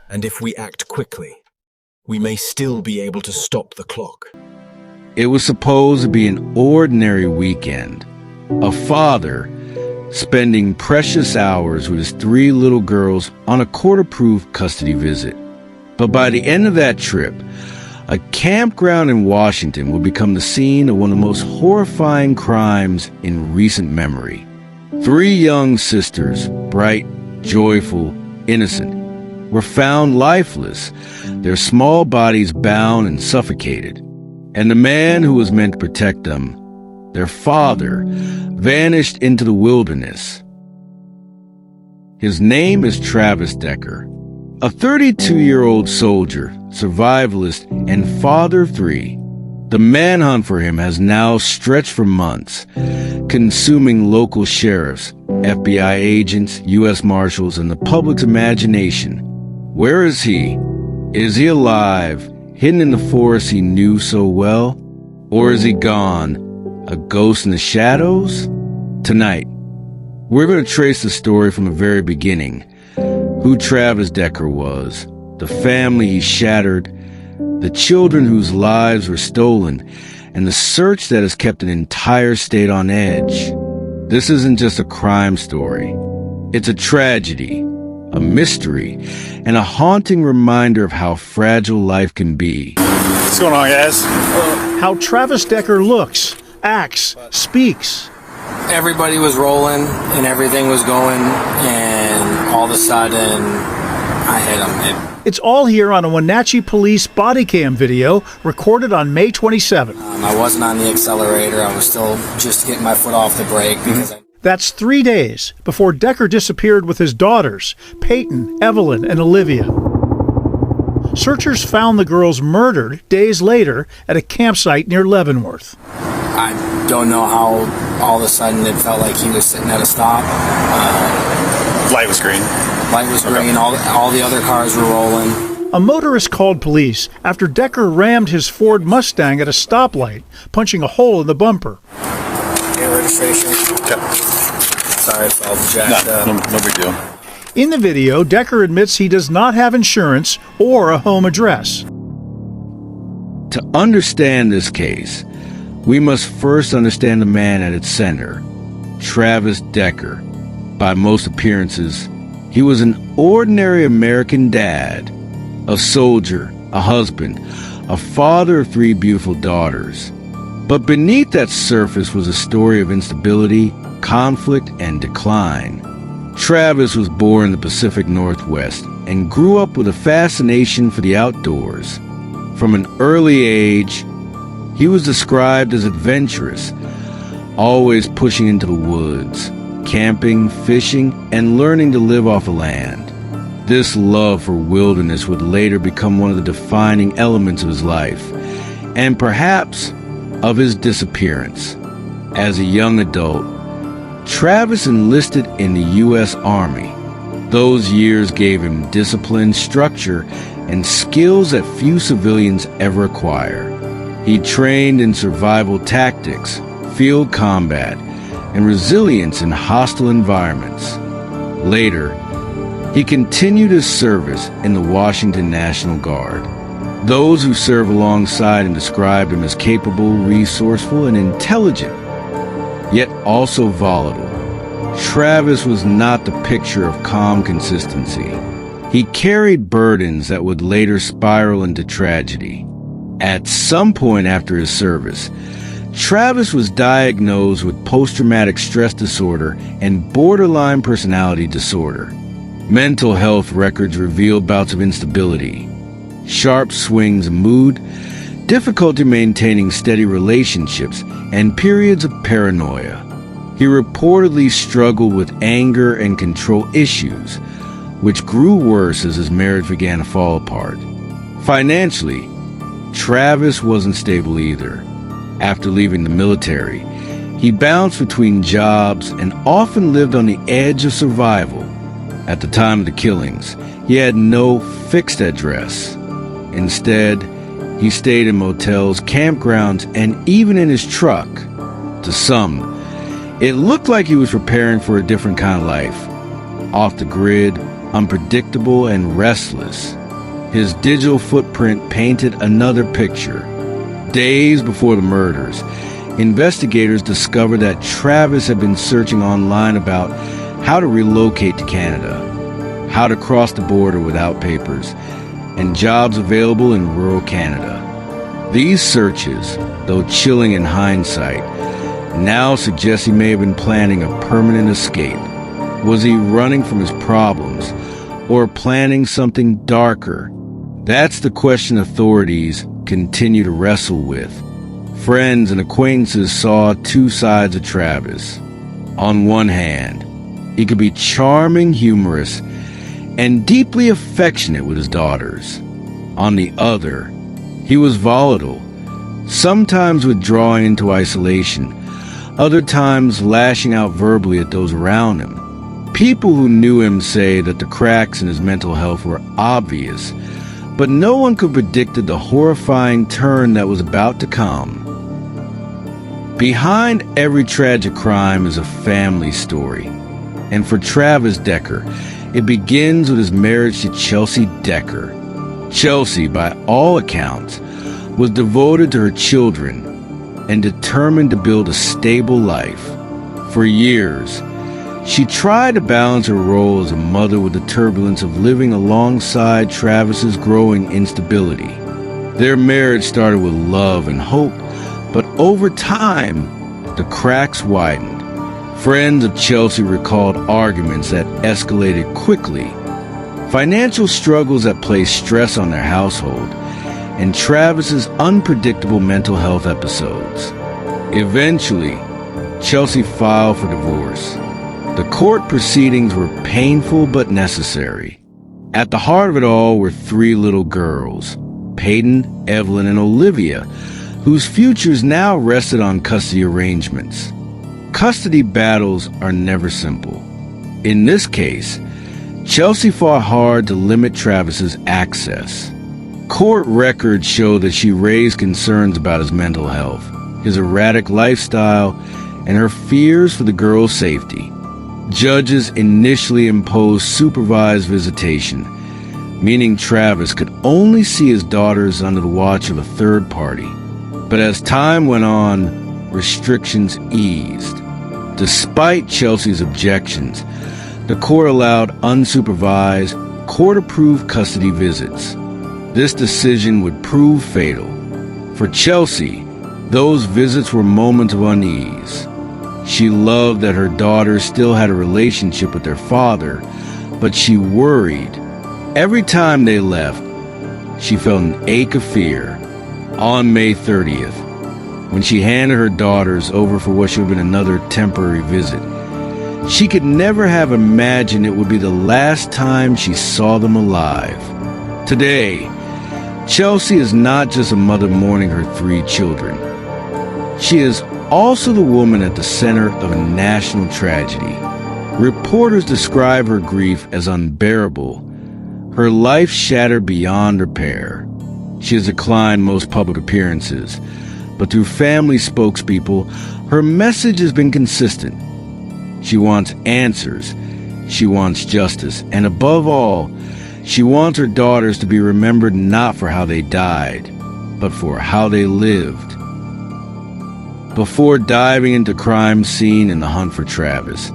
And if we act quickly, we may still be able to stop the clock. It was supposed to be an ordinary weekend. A father spending precious hours with his 3 little girls on a court-approved custody visit. But by the end of that trip, a campground in Washington would become the scene of one of the most horrifying crimes in recent memory. 3 young sisters, bright, joyful, innocent, were found lifeless, their small bodies bound and suffocated. And the man who was meant to protect them, their father, vanished into the wilderness. His name is Travis Decker, a 32-year-old soldier, survivalist, and father of 3. The manhunt for him has now stretched for months, consuming local sheriffs, FBI agents, U.S. Marshals, and the public's imagination. Where is he? Is he alive, hidden in the forest he knew so well? Or is he gone, a ghost in the shadows? Tonight, we're going to trace the story from the very beginning. Who Travis Decker was, the family he shattered, the children whose lives were stolen, and the search that has kept an entire state on edge. This isn't just a crime story. It's a tragedy, a mystery, and a haunting reminder of how fragile life can be. What's going on, guys? How Travis Decker looks, acts, speaks. Everybody was rolling and everything was going, and all of a sudden I hit him. It's all here on a Wenatchee Police body cam video recorded on May 27th. I wasn't on the accelerator. I was still just getting my foot off the brake because That's 3 days before Decker disappeared with his daughters, Peyton, Evelyn, and Olivia. Searchers found the girls murdered days later at a campsite near Leavenworth. I don't know how all of a sudden it felt like he was sitting at a stop. Light was green. Light was green. All the other cars were rolling. A motorist called police after Decker rammed his Ford Mustang at a stoplight, punching a hole in the bumper. Your registration. Okay. Sorry if all jacked up. No big deal. In the video, Decker admits he does not have insurance or a home address. To understand this case, we must first understand the man at its center, Travis Decker. By most appearances, he was an ordinary American dad, a soldier, a husband, a father of 3 beautiful daughters. But beneath that surface was a story of instability, conflict, and decline. Travis was born in the Pacific Northwest and grew up with a fascination for the outdoors. From an early age, he was described as adventurous, always pushing into the woods, camping, fishing, and learning to live off the land. This love for wilderness would later become one of the defining elements of his life, and perhaps of his disappearance. As a young adult, Travis enlisted in the U.S. Army. Those years gave him discipline, structure, and skills that few civilians ever acquire. He trained in survival tactics, field combat, and resilience in hostile environments. Later, he continued his service in the Washington National Guard. Those who serve alongside him described him as capable, resourceful, and intelligent, yet also volatile. Travis was not the picture of calm consistency. He carried burdens that would later spiral into tragedy. At some point after his service, Travis was diagnosed with post-traumatic stress disorder and borderline personality disorder. Mental health records revealed bouts of instability, sharp swings in mood, difficulty maintaining steady relationships, and periods of paranoia. He reportedly struggled with anger and control issues, which grew worse as his marriage began to fall apart. Financially, Travis wasn't stable either. After leaving the military, he bounced between jobs and often lived on the edge of survival. At the time of the killings, he had no fixed address. Instead, he stayed in motels, campgrounds, and even in his truck. To some, it looked like he was preparing for a different kind of life, off the grid, unpredictable, and restless. His digital footprint painted another picture. Days before the murders, investigators discovered that Travis had been searching online about how to relocate to Canada, how to cross the border without papers, and jobs available in rural Canada. These searches, though chilling in hindsight, now suggest he may have been planning a permanent escape. Was he running from his problems, or planning something darker? That's the question authorities continue to wrestle with. Friends and acquaintances saw two sides of Travis. On one hand, he could be charming, humorous, and deeply affectionate with his daughters. On the other, he was volatile, sometimes withdrawing into isolation, other times lashing out verbally at those around him. People who knew him say that the cracks in his mental health were obvious, but no one could predict the horrifying turn that was about to come. Behind every tragic crime is a family story, and for Travis Decker, it begins with his marriage to Chelsea Decker. Chelsea, by all accounts, was devoted to her children and determined to build a stable life. For years, she tried to balance her role as a mother with the turbulence of living alongside Travis's growing instability. Their marriage started with love and hope, but over time, the cracks widened. Friends of Chelsea recalled arguments that escalated quickly, financial struggles that placed stress on their household, and Travis's unpredictable mental health episodes. Eventually, Chelsea filed for divorce. The court proceedings were painful but necessary. At the heart of it all were three little girls, Peyton, Evelyn, and Olivia, whose futures now rested on custody arrangements. Custody battles are never simple. In this case, Chelsea fought hard to limit Travis's access. Court records show that she raised concerns about his mental health, his erratic lifestyle, and her fears for the girls' safety. Judges initially imposed supervised visitation, meaning Travis could only see his daughters under the watch of a third party. But as time went on, restrictions eased. Despite Chelsea's objections, the court allowed unsupervised, court-approved custody visits. This decision would prove fatal. For Chelsea, those visits were moments of unease. She loved that her daughters still had a relationship with their father, but she worried. Every time they left, she felt an ache of fear. On May 30th, when she handed her daughters over for what should have been another temporary visit, she could never have imagined it would be the last time she saw them alive. Today, Chelsea is not just a mother mourning her three children. She is also the woman at the center of a national tragedy. Reporters describe her grief as unbearable, her life shattered beyond repair. She has declined most public appearances, but through family spokespeople, her message has been consistent. She wants answers, she wants justice, and above all, she wants her daughters to be remembered not for how they died, but for how they lived. Before diving into crime scene and the hunt for Travis,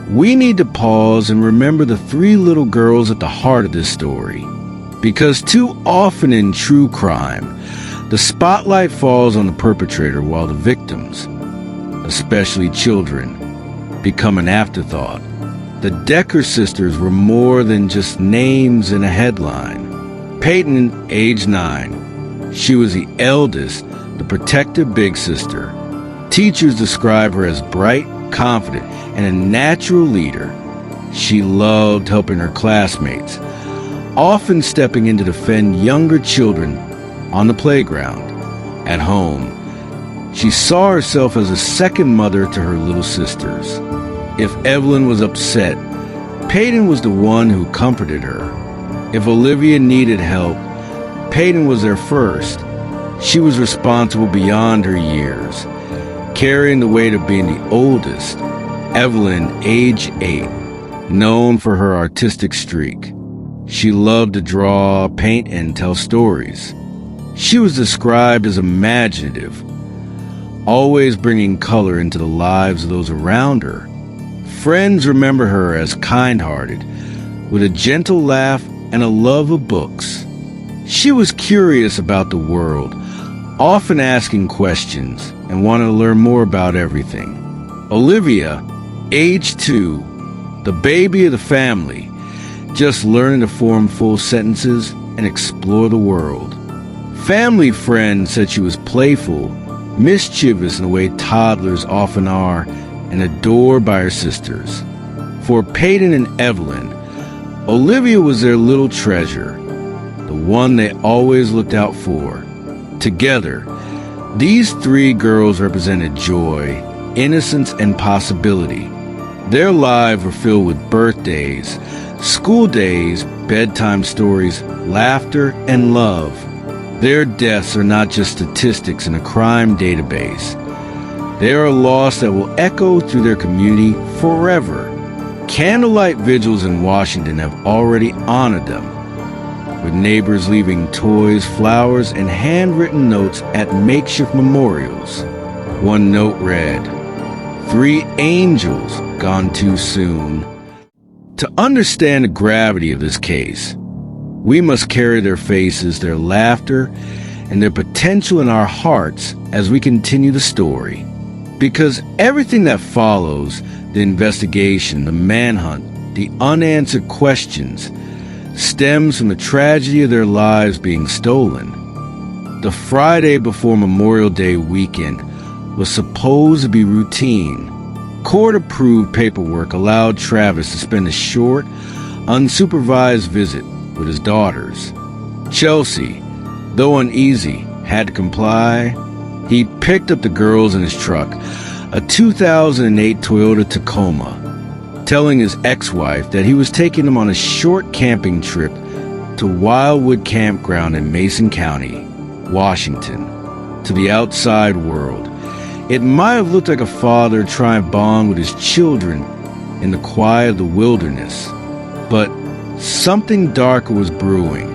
we need to pause and remember the three little girls at the heart of this story. Because too often in true crime, the spotlight falls on the perpetrator while the victims, especially children, become an afterthought. The Decker sisters were more than just names in a headline. Peyton, age 9. She was the eldest, the protective big sister. Teachers describe her as bright, confident, and a natural leader. She loved helping her classmates, often stepping in to defend younger children on the playground. At home, she saw herself as a second mother to her little sisters. If Evelyn was upset, Peyton was the one who comforted her. If Olivia needed help, Peyton was there first. She was responsible beyond her years, carrying the weight of being the oldest. Evelyn, age 8, known for her artistic streak. She loved to draw, paint, and tell stories. She was described as imaginative, always bringing color into the lives of those around her. Friends remember her as kind-hearted, with a gentle laugh and a love of books. She was curious about the world, often asking questions and wanted to learn more about everything. Olivia, age 2, the baby of the family, just learning to form full sentences and explore the world. Family friends said she was playful, mischievous in the way toddlers often are, and adored by her sisters. For Peyton and Evelyn, Olivia was their little treasure, the one they always looked out for. Together, these 3 girls represented joy, innocence, and possibility. Their lives were filled with birthdays, school days, bedtime stories, laughter, and love. Their deaths are not just statistics in a crime database. They are a loss that will echo through their community forever. Candlelight vigils in Washington have already honored them, with neighbors leaving toys, flowers, and handwritten notes at makeshift memorials. One note read, "3 angels gone too soon." To understand the gravity of this case, we must carry their faces, their laughter, and their potential in our hearts as we continue the story. Because everything that follows, the investigation, the manhunt, the unanswered questions, stems from the tragedy of their lives being stolen. The Friday before Memorial Day weekend was supposed to be routine. Court-approved paperwork allowed Travis to spend a short, unsupervised visit with his daughters. Chelsea, though uneasy, had to comply. He picked up the girls in his truck, a 2008 Toyota Tacoma, telling his ex-wife that he was taking them on a short camping trip to Wildwood Campground in Mason County, Washington, to the outside world. It might have looked like a father trying to bond with his children in the quiet of the wilderness, but something darker was brewing.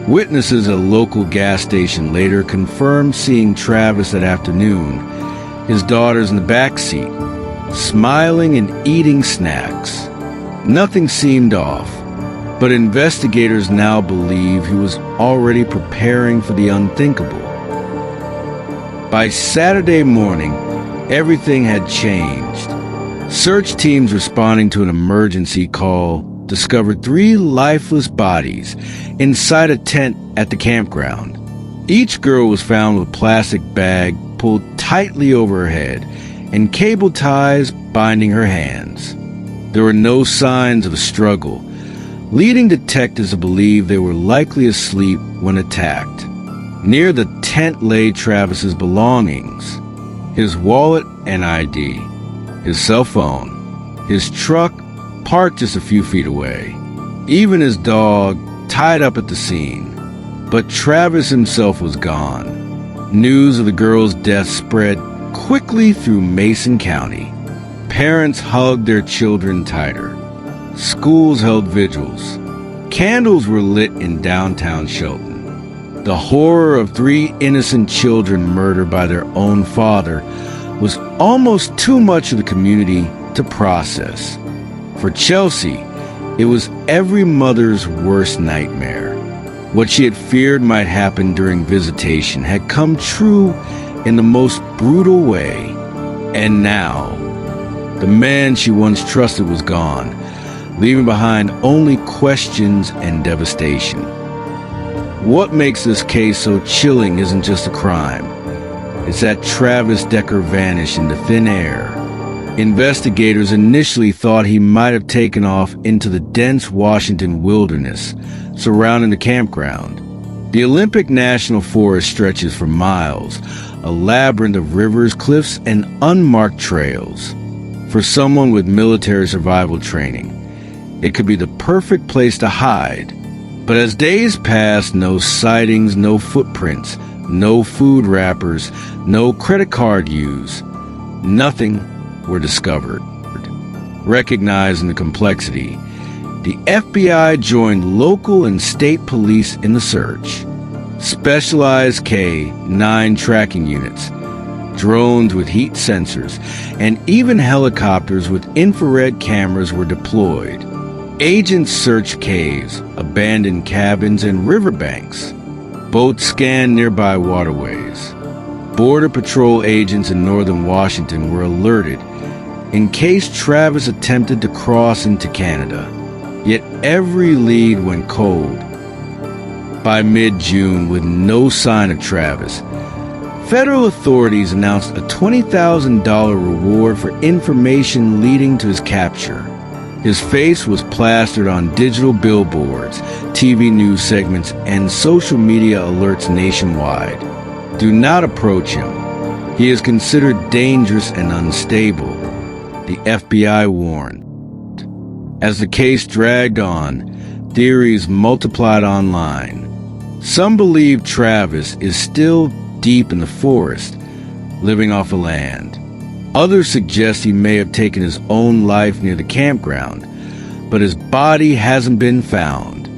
Witnesses at a local gas station later confirmed seeing Travis that afternoon, his daughters in the back seat, smiling and eating snacks. Nothing seemed off, but investigators now believe he was already preparing for the unthinkable. By Saturday morning, everything had changed. Search teams responding to an emergency call discovered 3 lifeless bodies inside a tent at the campground. Each girl was found with a plastic bag pulled tightly over her head and cable ties binding her hands. There were no signs of a struggle, leading detectives to believe they were likely asleep when attacked. Near the tent lay Travis's belongings, his wallet and ID, his cell phone, his truck parked just a few feet away, even his dog tied up at the scene. But Travis himself was gone. News of the girl's death spread quickly through Mason County. Parents hugged their children tighter. Schools held vigils. Candles were lit in downtown Shelton. The horror of 3 innocent children murdered by their own father was almost too much of the community to process. For Chelsea, it was every mother's worst nightmare. What she had feared might happen during visitation had come true in the most brutal way. And now, the man she once trusted was gone, leaving behind only questions and devastation. What makes this case so chilling isn't just a crime. It's that Travis Decker vanished into thin air. Investigators initially thought he might have taken off into the dense Washington wilderness surrounding the campground. The Olympic National Forest stretches for miles, a labyrinth of rivers, cliffs, and unmarked trails. For someone with military survival training, it could be the perfect place to hide. But as days passed, no sightings, no footprints, no food wrappers, no credit card use, nothing were discovered. Recognizing the complexity, the FBI joined local and state police in the search. Specialized K-9 tracking units, drones with heat sensors, and even helicopters with infrared cameras were deployed. Agents searched caves, abandoned cabins, and riverbanks. Boats scanned nearby waterways. Border Patrol agents in northern Washington were alerted in case Travis attempted to cross into Canada. Yet every lead went cold. By mid-June, with no sign of Travis, federal authorities announced a $20,000 reward for information leading to his capture. His face was plastered on digital billboards, TV news segments, and social media alerts nationwide. Do not approach him. He is considered dangerous and unstable, the FBI warned. As the case dragged on, theories multiplied online. Some believe Travis is still deep in the forest, living off the land. Others suggest he may have taken his own life near the campground, but his body hasn't been found.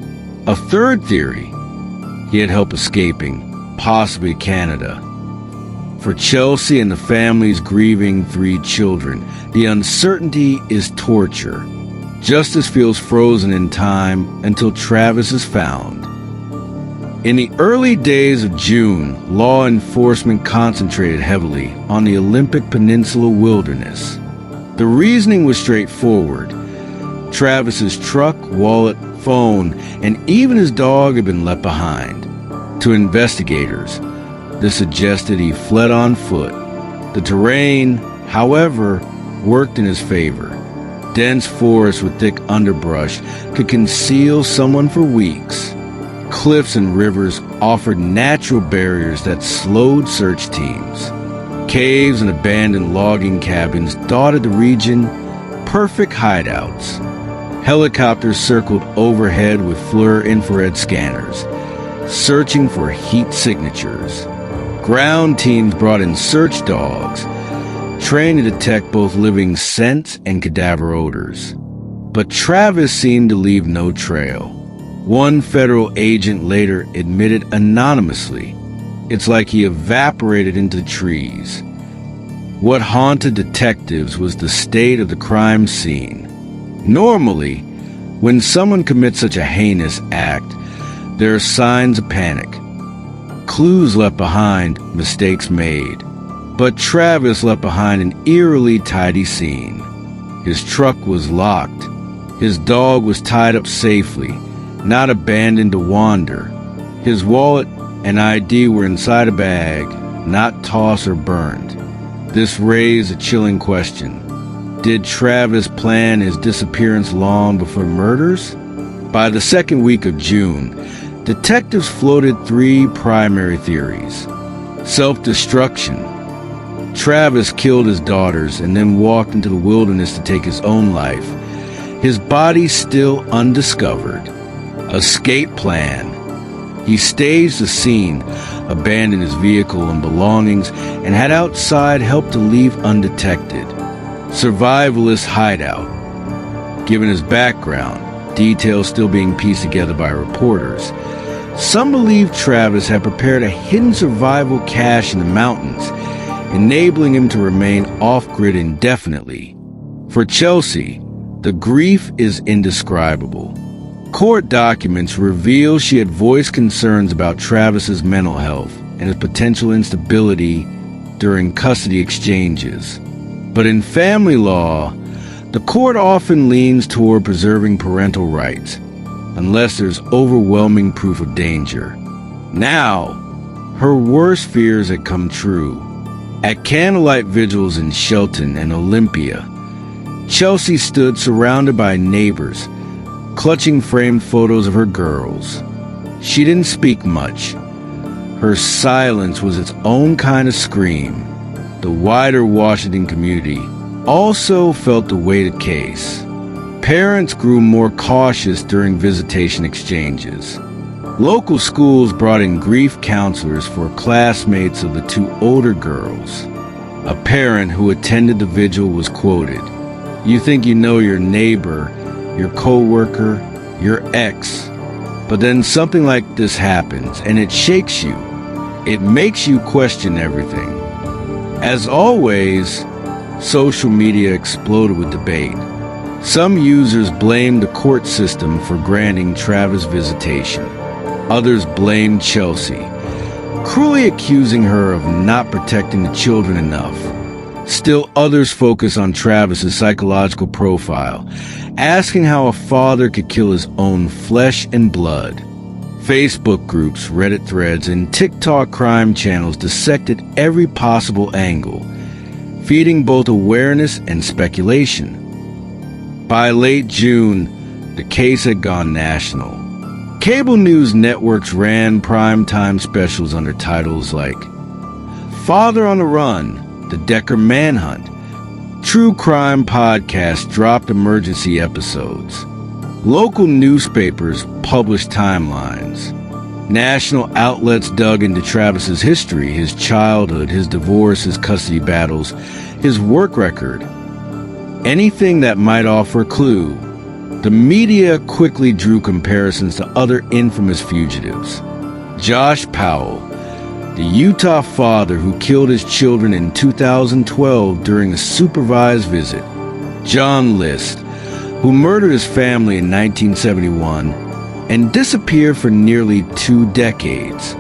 A third theory, he had help escaping, possibly Canada. For Chelsea and the families grieving 3 children, the uncertainty is torture. Justice feels frozen in time until Travis is found. In the early days of June, law enforcement concentrated heavily on the Olympic Peninsula wilderness. The reasoning was straightforward. Travis's truck, wallet, phone, and even his dog had been left behind. To investigators, this suggested he fled on foot. The terrain, however, worked in his favor. Dense forest with thick underbrush could conceal someone for weeks. Cliffs and rivers offered natural barriers that slowed search teams. Caves and abandoned logging cabins dotted the region, perfect hideouts. Helicopters circled overhead with FLIR infrared scanners, searching for heat signatures. Ground teams brought in search dogs, trained to detect both living scents and cadaver odors. But Travis seemed to leave no trail. One federal agent later admitted anonymously, it's like he evaporated into the trees. What haunted detectives was the state of the crime scene. Normally, when someone commits such a heinous act, there are signs of panic. Clues left behind, mistakes made. But Travis left behind an eerily tidy scene. His truck was locked. His dog was tied up safely, not abandoned to wander. His wallet and ID were inside a bag, not tossed or burned. This raised a chilling question. Did Travis plan his disappearance long before murders? By the second week of June, detectives floated 3 primary theories. Self-destruction. Travis killed his daughters and then walked into the wilderness to take his own life, his body still undiscovered. Escape plan. He staged the scene, abandoned his vehicle and belongings, and had outside help to leave undetected. Survivalist hideout. Given his background, details still being pieced together by reporters, some believe Travis had prepared a hidden survival cache in the mountains, enabling him to remain off-grid indefinitely. For Chelsea, the grief is indescribable. Court documents reveal she had voiced concerns about Travis's mental health and his potential instability during custody exchanges. But in family law, the court often leans toward preserving parental rights, unless there's overwhelming proof of danger. Now, her worst fears had come true. At candlelight vigils in Shelton and Olympia, Chelsea stood surrounded by neighbors, clutching framed photos of her girls. She didn't speak much. Her silence was its own kind of scream. The wider Washington community also felt the weighted case. Parents grew more cautious during visitation exchanges. Local schools brought in grief counselors for classmates of the 2 older girls. A parent who attended the vigil was quoted, You think you know your neighbor, your coworker, your ex, but then something like this happens and it shakes you. It makes you question everything. As always, social media exploded with debate. Some users blamed the court system for granting Travis visitation. Others blamed Chelsea, cruelly accusing her of not protecting the children enough. Still others focus on Travis's psychological profile, asking how a father could kill his own flesh and blood. Facebook groups, Reddit threads, and TikTok crime channels dissected every possible angle, feeding both awareness and speculation. By late June, the case had gone national. Cable news networks ran primetime specials under titles like Father on the Run, The Decker Manhunt. True crime podcasts dropped emergency episodes. Local newspapers published timelines. National outlets dug into Travis's history, his childhood, his divorce, his custody battles, his work record. Anything that might offer a clue. The media quickly drew comparisons to other infamous fugitives. Josh Powell, the Utah father who killed his children in 2012 during a supervised visit. John List, who murdered his family in 1971 and disappeared for nearly 2 decades.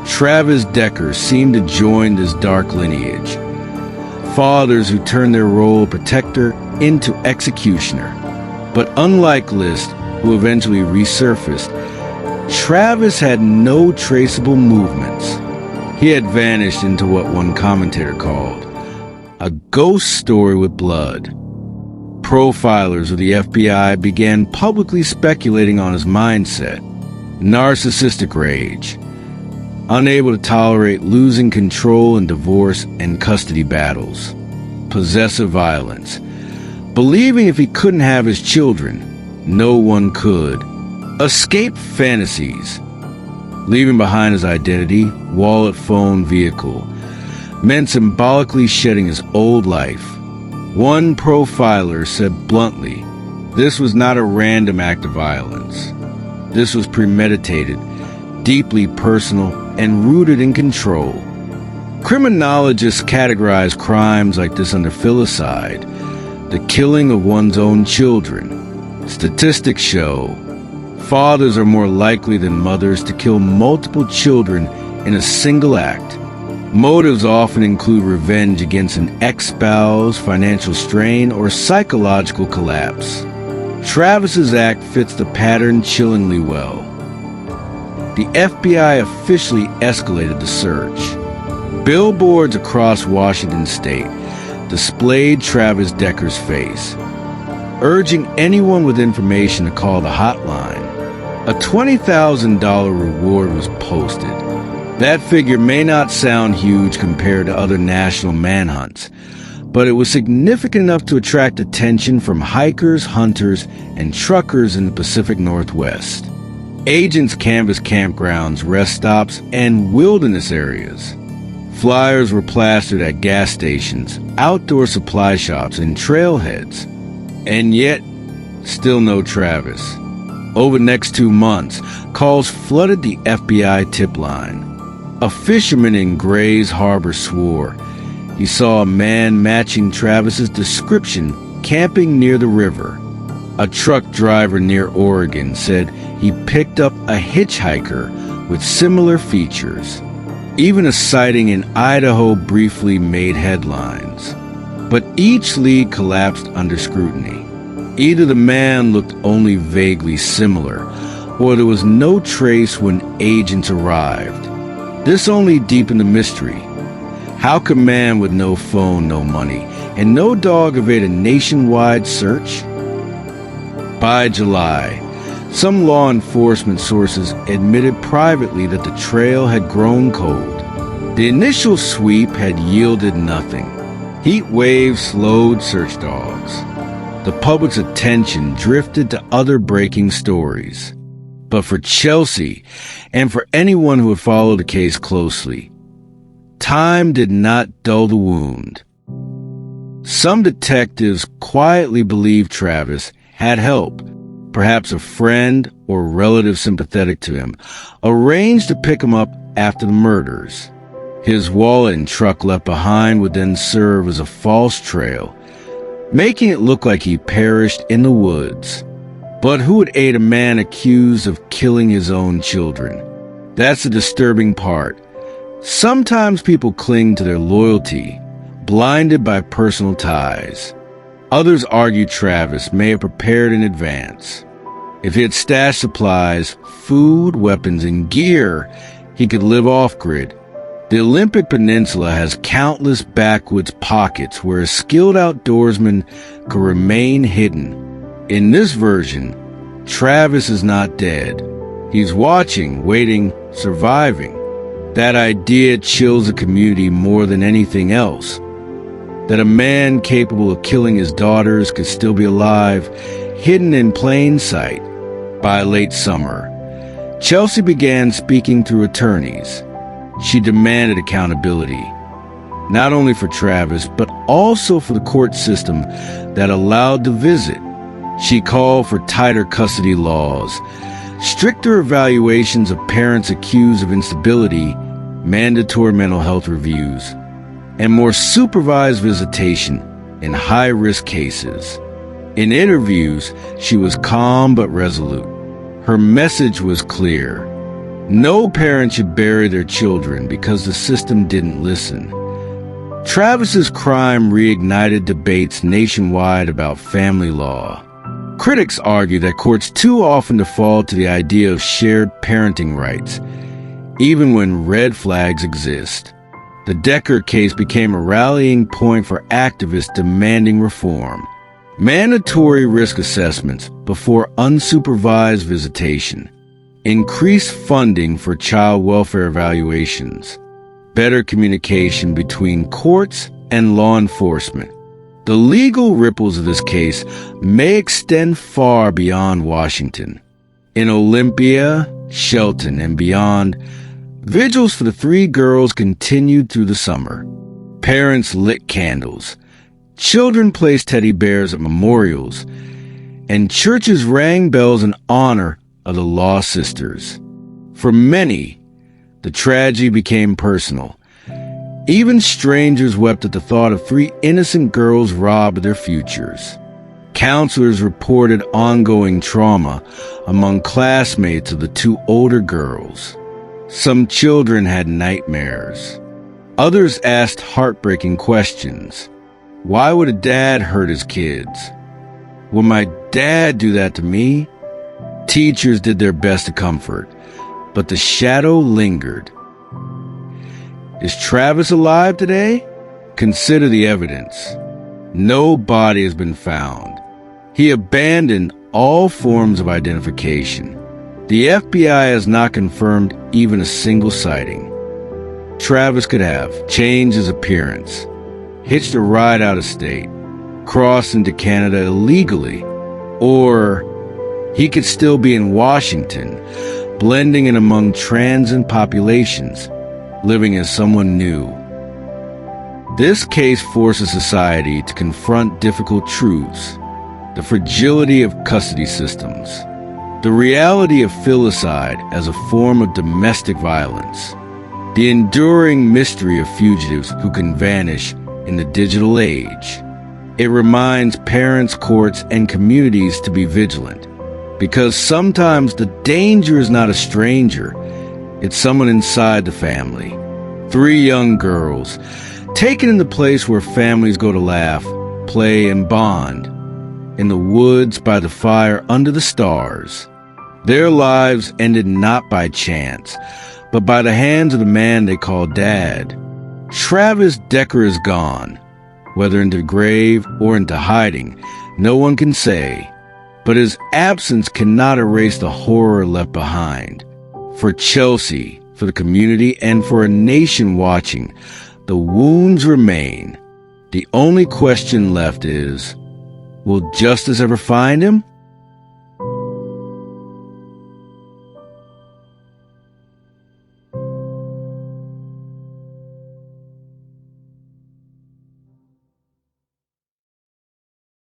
Travis Decker seemed to join this dark lineage. Fathers who turned their role of protector into executioner. But unlike List, who eventually resurfaced, Travis had no traceable movements. He had vanished into what one commentator called a ghost story with blood. Profilers of the FBI began publicly speculating on his mindset. Narcissistic rage. Unable to tolerate losing control in divorce and custody battles. Possessive violence. Believing if he couldn't have his children, no one could. Escape fantasies. Leaving behind his identity, wallet, phone, vehicle, meant symbolically shedding his old life. One profiler said bluntly, this was not a random act of violence. This was premeditated, deeply personal, and rooted in control. Criminologists categorize crimes like this under filicide, the killing of one's own children. Statistics show fathers are more likely than mothers to kill multiple children in a single act. Motives often include revenge against an ex-spouse, financial strain, or psychological collapse. Travis's act fits the pattern chillingly well. The FBI officially escalated the search. Billboards across Washington state displayed Travis Decker's face, urging anyone with information to call the hotline. A $20,000 reward was posted. That figure may not sound huge compared to other national manhunts, but it was significant enough to attract attention from hikers, hunters, and truckers in the Pacific Northwest. Agents canvassed campgrounds, rest stops, and wilderness areas. Flyers were plastered at gas stations, outdoor supply shops, and trailheads. And yet, still no Travis. Over the next 2 months, calls flooded the FBI tip line. A fisherman in Gray's Harbor swore he saw a man matching Travis's description camping near the river. A truck driver near Oregon said he picked up a hitchhiker with similar features. Even a sighting in Idaho briefly made headlines. But each lead collapsed under scrutiny. Either the man looked only vaguely similar, or there was no trace when agents arrived. This only deepened the mystery. How could a man with no phone, no money, and no dog evade a nationwide search? By July, some law enforcement sources admitted privately that the trail had grown cold. The initial sweep had yielded nothing. Heat waves slowed search dogs. The public's attention drifted to other breaking stories. But for Chelsea, and for anyone who had followed the case closely, time did not dull the wound. Some detectives quietly believed Travis had help, perhaps a friend or relative sympathetic to him, arranged to pick him up after the murders. His wallet and truck left behind would then serve as a false trail, making it look like he perished in the woods. But who would aid a man accused of killing his own children? That's the disturbing part. Sometimes people cling to their loyalty, blinded by personal ties. Others argue Travis may have prepared in advance. If he had stashed supplies, food, weapons, and gear, he could live off-grid. The Olympic Peninsula has countless backwoods pockets where a skilled outdoorsman could remain hidden. In this version, Travis is not dead. He's watching, waiting, surviving. That idea chills the community more than anything else. That a man capable of killing his daughters could still be alive, hidden in plain sight. By late summer, Chelsea began speaking through attorneys. She demanded accountability, not only for Travis, but also for the court system that allowed the visit. She called for tighter custody laws, stricter evaluations of parents accused of instability, mandatory mental health reviews, and more supervised visitation in high-risk cases. In interviews, she was calm but resolute. Her message was clear. No parent should bury their children because the system didn't listen. Travis's crime reignited debates nationwide about family law. Critics argue that courts too often default to the idea of shared parenting rights, even when red flags exist. The Decker case became a rallying point for activists demanding reform. Mandatory risk assessments before unsupervised visitation. Increased funding for child welfare evaluations. Better communication between courts and law enforcement. The legal ripples of this case may extend far beyond Washington. In Olympia, Shelton, and beyond, vigils for the three girls continued through the summer. Parents lit candles. Children placed teddy bears at memorials. And churches rang bells in honor of the lost sisters. For many, the tragedy became personal. Even strangers wept at the thought of three innocent girls robbed of their futures. Counselors reported ongoing trauma among classmates of the two older girls. Some children had nightmares. Others asked heartbreaking questions. Why would a dad hurt his kids? Would my dad do that to me? Teachers did their best to comfort, but the shadow lingered. Is Travis alive today? Consider the evidence. No body has been found. He abandoned all forms of identification. The FBI has not confirmed even a single sighting. Travis could have changed his appearance, hitched a ride out of state, crossed into Canada illegally, or he could still be in Washington, blending in among transient populations, living as someone new. This case forces society to confront difficult truths, the fragility of custody systems, the reality of filicide as a form of domestic violence, the enduring mystery of fugitives who can vanish in the digital age. It reminds parents, courts, and communities to be vigilant, because sometimes the danger is not a stranger, it's someone inside the family. Three young girls, taken in the place where families go to laugh, play, and bond, in the woods by the fire under the stars. Their lives ended not by chance, but by the hands of the man they call Dad. Travis Decker is gone. Whether into the grave or into hiding, no one can say. But his absence cannot erase the horror left behind. For Chelsea, for the community, and for a nation watching, the wounds remain. The only question left is, will justice ever find him?